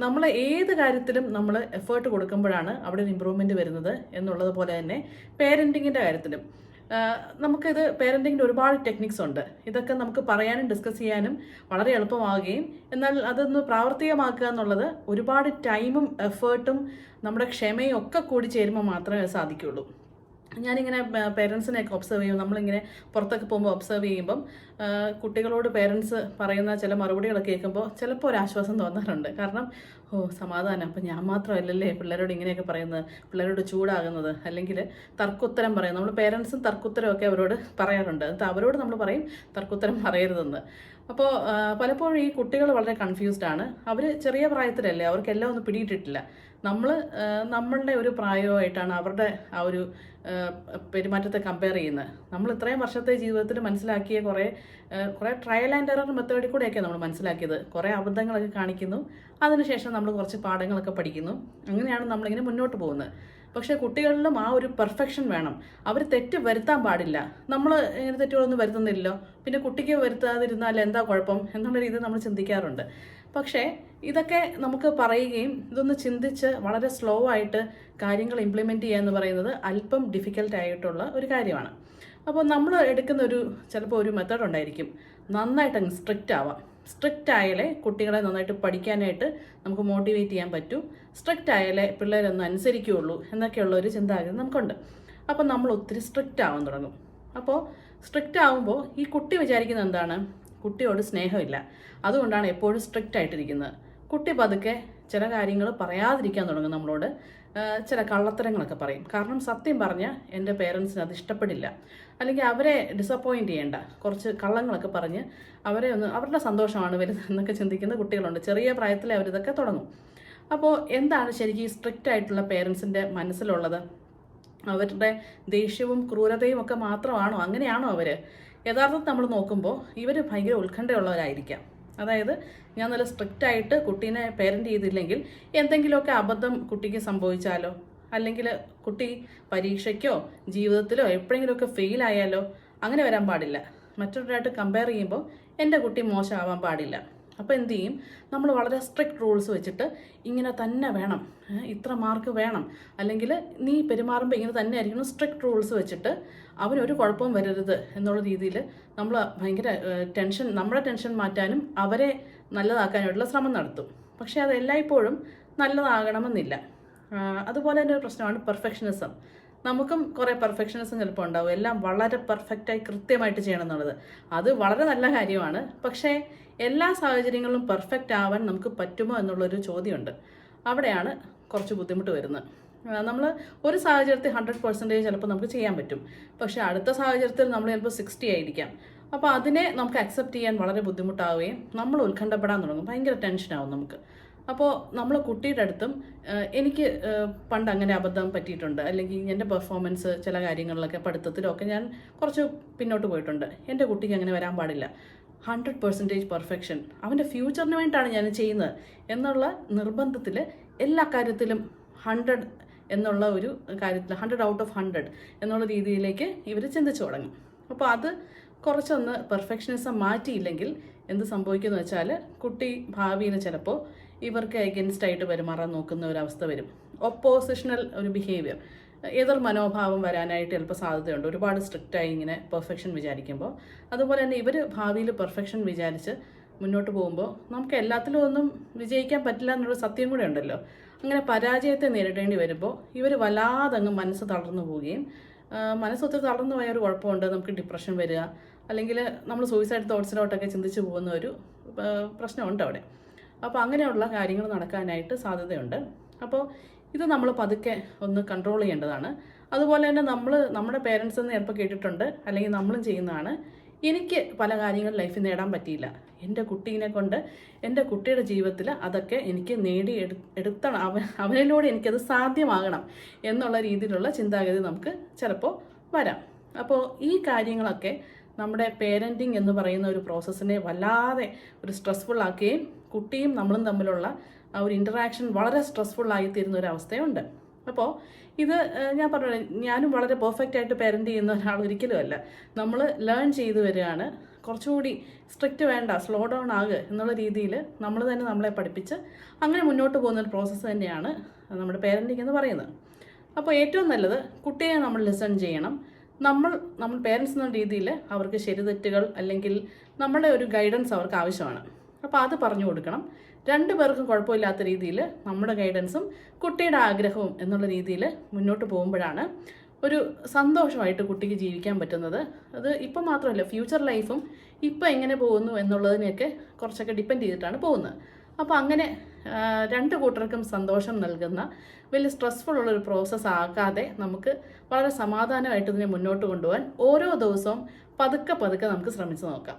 നമ്മൾ ഏത് കാര്യത്തിലും നമ്മൾ എഫേർട്ട് കൊടുക്കുമ്പോഴാണ് അവിടെ ഒരു ഇമ്പ്രൂവ്മെൻറ്റ് വരുന്നത് എന്നുള്ളത് പോലെ തന്നെ പേരൻറ്റിങ്ങിൻ്റെ കാര്യത്തിലും നമുക്കിത് പേരൻറ്റിങ്ങിൻ്റെ ഒരുപാട് ടെക്നിക്സ് ഉണ്ട്. ഇതൊക്കെ നമുക്ക് പറയാനും ഡിസ്കസ് ചെയ്യാനും വളരെ എളുപ്പമാവുകയും എന്നാൽ അതൊന്ന് പ്രാവർത്തികമാക്കുക എന്നുള്ളത് ഒരുപാട് ടൈമും എഫേർട്ടും നമ്മുടെ ക്ഷമയും ഒക്കെ കൂടി ചേരുമ്പോൾ മാത്രമേ അത് സാധിക്കുകയുള്ളൂ. ഞാനിങ്ങനെ പേരൻസിനെയൊക്കെ ഒബ്സർവ് ചെയ്യും. നമ്മളിങ്ങനെ പുറത്തൊക്കെ പോകുമ്പോൾ ഒബ്സർവ് ചെയ്യുമ്പം കുട്ടികളോട് പേരൻസ് പറയുന്ന ചില മറുപടികളൊക്കെ കേൾക്കുമ്പോൾ ചിലപ്പോൾ ഒരു ആശ്വാസം തോന്നാറുണ്ട്. കാരണം സമാധാനം, അപ്പം ഞാൻ മാത്രമല്ലല്ലേ പിള്ളേരോട് ഇങ്ങനെയൊക്കെ പറയുന്നത്, പിള്ളേരോട് ചൂടാകുന്നത്, അല്ലെങ്കിൽ തർക്കുത്തരം പറയും. നമ്മൾ പേരൻസും തർക്കുത്തരമൊക്കെ അവരോട് പറയാറുണ്ട്. എന്നിട്ട് അവരോട് നമ്മൾ പറയും തർക്കുത്തരം പറയരുതെന്ന്. അപ്പോൾ പലപ്പോഴും ഈ കുട്ടികൾ വളരെ കൺഫ്യൂസ്ഡ് ആണ്. അവർ ചെറിയ പ്രായത്തിലല്ലേ, അവർക്കെല്ലാം ഒന്നും പിടിയിട്ടിട്ടില്ല. നമ്മളുടെ ഒരു പ്രായമായിട്ടാണ് അവരുടെ ആ ഒരു പെരുമാറ്റത്തെ കമ്പയർ ചെയ്യുന്നത്. നമ്മൾ ഇത്രയും വർഷത്തെ ജീവിതത്തിൽ മനസ്സിലാക്കിയ കുറേ ട്രയൽ ആൻഡ് എറർ മെത്തേഡിൽ കൂടെയൊക്കെ നമ്മൾ മനസ്സിലാക്കിയത്. കുറേ അബദ്ധങ്ങളൊക്കെ കാണിക്കുന്നു, അതിനുശേഷം നമ്മൾ കുറച്ച് പാഠങ്ങളൊക്കെ പഠിക്കുന്നു. അങ്ങനെയാണ് നമ്മളിങ്ങനെ മുന്നോട്ട് പോകുന്നത്. പക്ഷേ കുട്ടികളിലും ആ ഒരു പെർഫെക്ഷൻ വേണം. അവർ തെറ്റ് വരുത്താൻ പാടില്ല. നമ്മൾ ഇങ്ങനെ തെറ്റുകളൊന്നും വരുത്തുന്നില്ലല്ലോ, പിന്നെ കുട്ടിക്ക് വരുത്താതിരുന്നാൽ എന്താ കുഴപ്പം എന്നുള്ള രീതിയിൽ നമ്മൾ ചിന്തിക്കാറുണ്ട്. പക്ഷേ ഇതൊക്കെ നമുക്ക് പറയുകയും ഇതൊന്ന് ചിന്തിച്ച് വളരെ സ്ലോ ആയിട്ട് കാര്യങ്ങൾ ഇംപ്ലിമെൻറ്റ് ചെയ്യുക എന്ന് പറയുന്നത് അല്പം ഡിഫിക്കൽട്ട് ആയിട്ടുള്ള ഒരു കാര്യമാണ്. അപ്പോൾ നമ്മൾ എടുക്കുന്ന ചിലപ്പോൾ ഒരു മെത്തേഡ് ഉണ്ടായിരിക്കും. നന്നായിട്ട് സ്ട്രിക്റ്റ് ആവാം. സ്ട്രിക്റ്റ് ആയാലേ കുട്ടികളെ നന്നായിട്ട് പഠിക്കാനായിട്ട് നമുക്ക് മോട്ടിവേറ്റ് ചെയ്യാൻ പറ്റൂ. സ്ട്രിക്റ്റ് ആയാലേ പിള്ളേരൊന്നും അനുസരിക്കുകയുള്ളൂ എന്നൊക്കെയുള്ള ഒരു ചിന്താഗതി നമുക്കുണ്ട്. അപ്പോൾ നമ്മൾ ഒത്തിരി സ്ട്രിക്റ്റ് ആവാൻ തുടങ്ങും. അപ്പോൾ സ്ട്രിക്റ്റ് ആവുമ്പോൾ ഈ കുട്ടി വിചാരിക്കുന്നത് എന്താണ്? കുട്ടിയോട് സ്നേഹമില്ല, അതുകൊണ്ടാണ് എപ്പോഴും സ്ട്രിക്റ്റ് ആയിട്ടിരിക്കുന്നത്. കുട്ടി പതുക്കെ ചില കാര്യങ്ങൾ പറയാതിരിക്കാൻ തുടങ്ങും. നമ്മളോട് ചില കള്ളത്തരങ്ങളൊക്കെ പറയും. കാരണം സത്യം പറഞ്ഞാൽ എൻ്റെ പേരൻസിന് അത് ഇഷ്ടപ്പെടില്ല, അല്ലെങ്കിൽ അവരെ ഡിസപ്പോയിൻറ്റ് ചെയ്യേണ്ട കുറച്ച് കള്ളങ്ങളൊക്കെ പറഞ്ഞ് അവരുടെ സന്തോഷമാണ് വലുത് എന്നൊക്കെ ചിന്തിക്കുന്ന കുട്ടികളുണ്ട്. ചെറിയ പ്രായത്തിൽ അവരിതൊക്കെ തുടങ്ങും. അപ്പോൾ എന്താണ് ശരിക്കും ഈ സ്ട്രിക്റ്റ് ആയിട്ടുള്ള പേരൻസിൻ്റെ മനസ്സിലുള്ളത്? അവരുടെ ദേഷ്യവും ക്രൂരതയും ഒക്കെ മാത്രമാണോ? അങ്ങനെയാണോ അവർ? യഥാർത്ഥത്തിൽ നമ്മൾ നോക്കുമ്പോൾ ഇവർ ഭയങ്കര ഉത്കണ്ഠയുള്ളവരായിരിക്കാം. അതായത് ഞാൻ നല്ല സ്ട്രിക്റ്റ് ആയിട്ട് കുട്ടീനെ പേരൻറ്റ് ചെയ്തില്ലെങ്കിൽ എന്തെങ്കിലുമൊക്കെ അബദ്ധം കുട്ടിക്ക് സംഭവിച്ചാലോ, അല്ലെങ്കിൽ കുട്ടി പരീക്ഷയ്ക്കോ ജീവിതത്തിലോ എപ്പോഴെങ്കിലുമൊക്കെ ഫെയിൽ ആയാലോ, അങ്ങനെ വരാൻ പാടില്ല. മറ്റൊരായിട്ട് കമ്പയർ ചെയ്യുമ്പോൾ എൻ്റെ കുട്ടി മോശമാവാൻ പാടില്ല. അപ്പോൾ എന്തു ചെയ്യും? നമ്മൾ വളരെ സ്ട്രിക്റ്റ് റൂൾസ് വെച്ചിട്ട് ഇങ്ങനെ തന്നെ വേണം, ഇത്ര മാർക്ക് വേണം, അല്ലെങ്കിൽ നീ പെരുമാറുമ്പോൾ ഇങ്ങനെ തന്നെ ആയിരിക്കണം, സ്ട്രിക്റ്റ് റൂൾസ് വെച്ചിട്ട് അവനൊരു കുഴപ്പവും വരരുത് എന്നുള്ള രീതിയിൽ നമ്മൾ ഭയങ്കര നമ്മുടെ ടെൻഷൻ മാറ്റാനും അവരെ നല്ലതാക്കാനായിട്ടുള്ള ശ്രമം നടത്തും. പക്ഷേ അത് എല്ലായ്പ്പോഴും നല്ലതാകണമെന്നില്ല. അതുപോലെ തന്നെ ഒരു പ്രശ്നമാണ് പെർഫെക്ഷനിസം. നമുക്കും കുറേ പെർഫെക്ഷനിസം ചിലപ്പോൾ ഉണ്ടാവും. എല്ലാം വളരെ പെർഫെക്റ്റായി കൃത്യമായിട്ട് ചെയ്യണം എന്നുള്ളത് അത് വളരെ നല്ല കാര്യമാണ്. പക്ഷേ എല്ലാ സാഹചര്യങ്ങളിലും പെർഫെക്റ്റ് ആവാൻ നമുക്ക് പറ്റുമോ എന്നുള്ളൊരു ചോദ്യമുണ്ട്. അവിടെയാണ് കുറച്ച് ബുദ്ധിമുട്ട് വരുന്നത്. നമ്മൾ ഒരു സാഹചര്യത്തിൽ 100% ചിലപ്പോൾ നമുക്ക് ചെയ്യാൻ പറ്റും. പക്ഷേ അടുത്ത സാഹചര്യത്തിൽ നമ്മൾ ചിലപ്പോൾ 60 ആയിരിക്കാം. അപ്പോൾ അതിനെ നമുക്ക് അക്സെപ്റ്റ് ചെയ്യാൻ വളരെ ബുദ്ധിമുട്ടാവുകയും നമ്മൾ ഉത്കണ്ഠപ്പെടാൻ തുടങ്ങും. ഭയങ്കര ടെൻഷനാവും നമുക്ക്. അപ്പോൾ നമ്മൾ കുട്ടിയുടെ അടുത്തും എനിക്ക് പണ്ട് അങ്ങനെ അബദ്ധം പറ്റിയിട്ടുണ്ട്, അല്ലെങ്കിൽ എൻ്റെ പെർഫോമൻസ് ചില കാര്യങ്ങളിലൊക്കെ പഠിത്തത്തിലൊക്കെ ഞാൻ കുറച്ച് പിന്നോട്ട് പോയിട്ടുണ്ട്, എൻ്റെ കുട്ടിക്ക് അങ്ങനെ വരാൻ പാടില്ല, 100% പെർഫെക്ഷൻ, അവൻ്റെ ഫ്യൂച്ചറിന് വേണ്ടിയിട്ടാണ് ഞാൻ ചെയ്യുന്നത് എന്നുള്ള നിർബന്ധത്തിൽ എല്ലാ കാര്യത്തിലും 100 എന്നുള്ള ഒരു കാര്യത്തിൽ 100 ഔട്ട് ഓഫ് 100 എന്നുള്ള രീതിയിലേക്ക് ഇവർ ചിന്തിച്ചു തുടങ്ങും. അപ്പോൾ അത് കുറച്ചൊന്ന് പെർഫെക്ഷനിസം മാറ്റിയില്ലെങ്കിൽ എന്ത് സംഭവിക്കുമെന്ന് വെച്ചാൽ കുട്ടി ഭാവിയിൽ ചിലപ്പോൾ ഇവർക്ക് എഗൻസ്റ്റ് ആയിട്ട് പെരുമാറാൻ നോക്കുന്ന ഒരവസ്ഥ വരും. ഒപ്പോസിഷണൽ ഒരു ബിഹേവിയർ, എതിർ മനോഭാവം വരാനായിട്ട് ചിലപ്പോൾ സാധ്യതയുണ്ട്. ഒരുപാട് സ്ട്രിക്റ്റായി ഇങ്ങനെ പെർഫെക്ഷൻ വിചാരിക്കുമ്പോൾ. അതുപോലെ തന്നെ ഇവർ ഭാവിയിൽ പെർഫെക്ഷൻ വിചാരിച്ച് മുന്നോട്ട് പോകുമ്പോൾ നമുക്ക് എല്ലാത്തിലും ഒന്നും വിജയിക്കാൻ പറ്റില്ല എന്നുള്ള സത്യം കൂടെ ഉണ്ടല്ലോ. അങ്ങനെ പരാജയത്തെ നേരിടേണ്ടി വരുമ്പോൾ ഇവർ വല്ലാതങ്ങ് മനസ്സ് തളർന്നു പോവുകയും, മനസ്സൊത്തിരി തളർന്നു പോയ ഒരു കുഴപ്പമുണ്ട്, നമുക്ക് ഡിപ്രഷൻ വരിക, അല്ലെങ്കിൽ നമ്മൾ സൂയിസൈഡ് തോട്ട്സിലോട്ടൊക്കെ ചിന്തിച്ച് പോകുന്ന ഒരു പ്രശ്നമുണ്ട് അവിടെ. അപ്പോൾ അങ്ങനെയുള്ള കാര്യങ്ങൾ നടക്കാനായിട്ട് സാധ്യതയുണ്ട്. അപ്പോൾ ഇത് നമ്മൾ പതുക്കെ ഒന്ന് കൺട്രോൾ ചെയ്യേണ്ടതാണ്. അതുപോലെ തന്നെ നമ്മുടെ പേരൻസ് എന്ന് ചിലപ്പോൾ കേട്ടിട്ടുണ്ട്, അല്ലെങ്കിൽ നമ്മളും ചെയ്യുന്നതാണ്, എനിക്ക് പല കാര്യങ്ങൾ ലൈഫിൽ നേടാൻ പറ്റിയില്ല, എൻ്റെ കുട്ടീനെ കൊണ്ട് എൻ്റെ കുട്ടിയുടെ ജീവിതത്തിൽ അതൊക്കെ എനിക്ക് എടുത്തണം, അവനിലൂടെ എനിക്കത് സാധ്യമാകണം എന്നുള്ള രീതിയിലുള്ള ചിന്താഗതി നമുക്ക് ചിലപ്പോൾ വരാം. അപ്പോൾ ഈ കാര്യങ്ങളൊക്കെ നമ്മുടെ പേരൻറ്റിങ് എന്ന് പറയുന്ന ഒരു പ്രോസസ്സിനെ വല്ലാതെ ഒരു സ്ട്രെസ്ഫുൾ ആക്കുകയും കുട്ടിയും നമ്മളും തമ്മിലുള്ള ആ ഒരു ഇൻറ്ററാക്ഷൻ വളരെ സ്ട്രെസ്ഫുൾ ആയിത്തീരുന്ന ഒരു അവസ്ഥയുണ്ട്. അപ്പോൾ ഇത് ഞാൻ പറഞ്ഞത്, ഞാനും വളരെ പെർഫെക്റ്റ് ആയിട്ട് പേരൻറ്റ് ചെയ്യുന്ന ഒരാൾ ഒരിക്കലുമല്ല. നമ്മൾ ലേൺ ചെയ്ത് വരികയാണ്. കുറച്ചുകൂടി സ്ട്രിക്റ്റ് വേണ്ട, സ്ലോ ഡൗൺ ആകുക എന്നുള്ള രീതിയിൽ നമ്മൾ തന്നെ നമ്മളെ പഠിപ്പിച്ച് അങ്ങനെ മുന്നോട്ട് പോകുന്നൊരു പ്രോസസ്സ് തന്നെയാണ് നമ്മുടെ പേരൻറ്റിങ് എന്ന് പറയുന്നത്. അപ്പോൾ ഏറ്റവും നല്ലത് കുട്ടിയെ നമ്മൾ ലിസൺ ചെയ്യണം. നമ്മൾ പേരൻസ് എന്ന രീതിയിൽ അവർക്ക് ശരി തെറ്റുകൾ അല്ലെങ്കിൽ നമ്മുടെ ഒരു ഗൈഡൻസ് അവർക്ക് ആവശ്യമാണ്. അപ്പോൾ അത് പറഞ്ഞു കൊടുക്കണം. രണ്ടു പേർക്കും കുഴപ്പമില്ലാത്ത രീതിയിൽ നമ്മുടെ ഗൈഡൻസും കുട്ടിയുടെ ആഗ്രഹവും എന്നുള്ള രീതിയിൽ മുന്നോട്ട് പോകുമ്പോഴാണ് ഒരു സന്തോഷമായിട്ട് കുട്ടിക്ക് ജീവിക്കാൻ പറ്റുന്നത്. അത് ഇപ്പം മാത്രമല്ല, ഫ്യൂച്ചർ ലൈഫും ഇപ്പം എങ്ങനെ പോകുന്നു എന്നുള്ളതിനെയൊക്കെ കുറച്ചൊക്കെ ഡിപ്പെൻഡ് ചെയ്തിട്ടാണ് പോകുന്നത്. അപ്പോൾ അങ്ങനെ രണ്ട് കൂട്ടർക്കും സന്തോഷം നൽകുന്ന വലിയ സ്ട്രെസ്ഫുൾ ഉള്ളൊരു പ്രോസസ്സ് ആക്കാതെ നമുക്ക് വളരെ സമാധാനമായിട്ട് ഇതിനെ മുന്നോട്ട് കൊണ്ടുപോകാൻ ഓരോ ദിവസവും പതുക്കെ നമുക്ക് ശ്രമിച്ചു നോക്കാം.